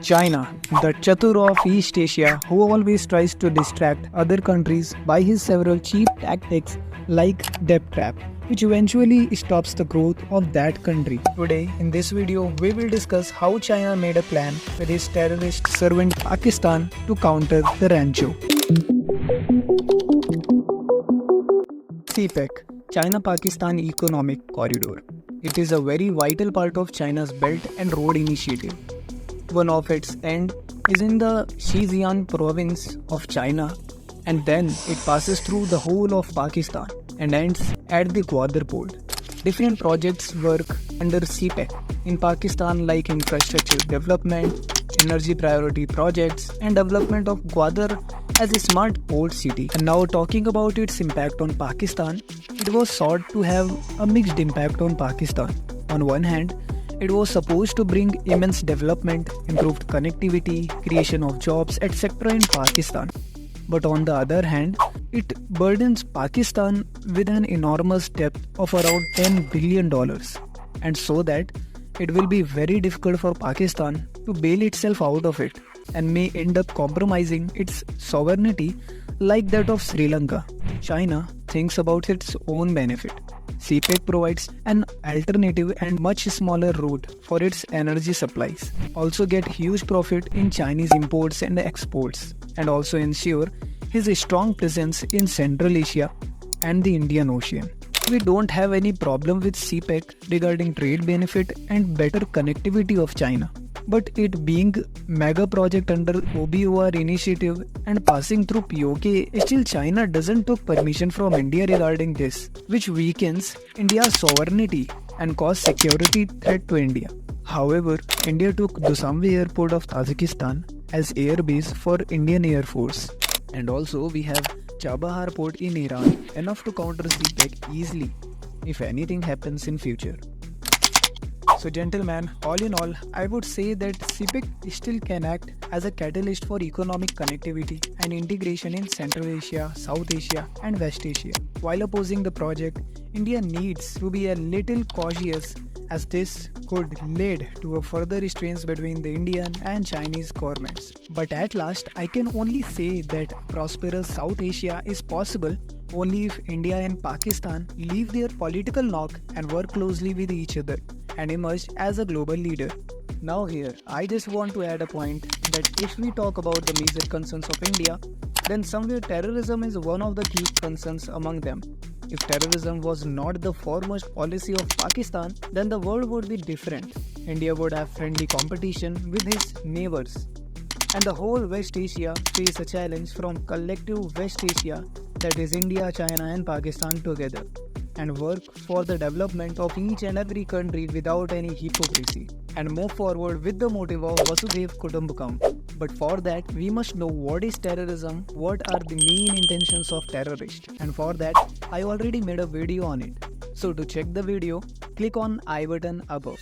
China, the Chatur of East Asia who always tries to distract other countries by his several cheap tactics like debt trap, which eventually stops the growth of that country. Today, in this video, we will discuss how China made a plan with his terrorist servant Pakistan to counter the Rancho. Cpec, China-Pakistan Economic Corridor. It is a very vital part of China's Belt and Road Initiative. One of its ends is in the Xinjiang province of China, and then it passes through the whole of Pakistan and ends at the Gwadar port. Different projects work under Cpec in Pakistan like infrastructure development, energy priority projects and development of Gwadar as a smart port city. And now talking about its impact on Pakistan, it was sought to have a mixed impact on Pakistan. On one hand, it was supposed to bring immense development, improved connectivity, creation of jobs, etc. in Pakistan. But on the other hand, it burdens Pakistan with an enormous debt of around $10 billion, and so that it will be very difficult for Pakistan to bail itself out of it and may end up compromising its sovereignty like that of Sri Lanka. China thinks about its own benefit. Cpec provides an alternative and much smaller route for its energy supplies, also get huge profit in Chinese imports and exports, and also ensure his strong presence in Central Asia and the Indian Ocean. We don't have any problem with Cpec regarding trade benefit and better connectivity of China. But it being mega project under OBOR initiative and passing through POK, still China doesn't take permission from India regarding this, which weakens India's sovereignty and cause security threat to India. However, India took Dushanbe airport of Tajikistan as air base for Indian Air Force. And also we have Chabahar port in Iran, enough to counter Cpec easily if anything happens in future. So gentlemen, all in all, I would say that Cpec still can act as a catalyst for economic connectivity and integration in Central Asia, South Asia and West Asia. While opposing the project, India needs to be a little cautious as this could lead to a further restraints between the Indian and Chinese governments. But at last, I can only say that prosperous South Asia is possible only if India and Pakistan leave their political knock and work closely with each other and emerge as a global leader. Now here, I just want to add a point that if we talk about the major concerns of India, then somewhere terrorism is one of the key concerns among them. If terrorism was not the foremost policy of Pakistan, then the world would be different. India would have friendly competition with its neighbors. And the whole West Asia face a challenge from collective West Asia, that is India, China and Pakistan together, and work for the development of each and every country without any hypocrisy, and move forward with the motive of Vasudhaiv Kutumbakam. But for that, we must know what is terrorism, what are the main intentions of terrorists, and for that, I already made a video on it. So to check the video, click on I button above.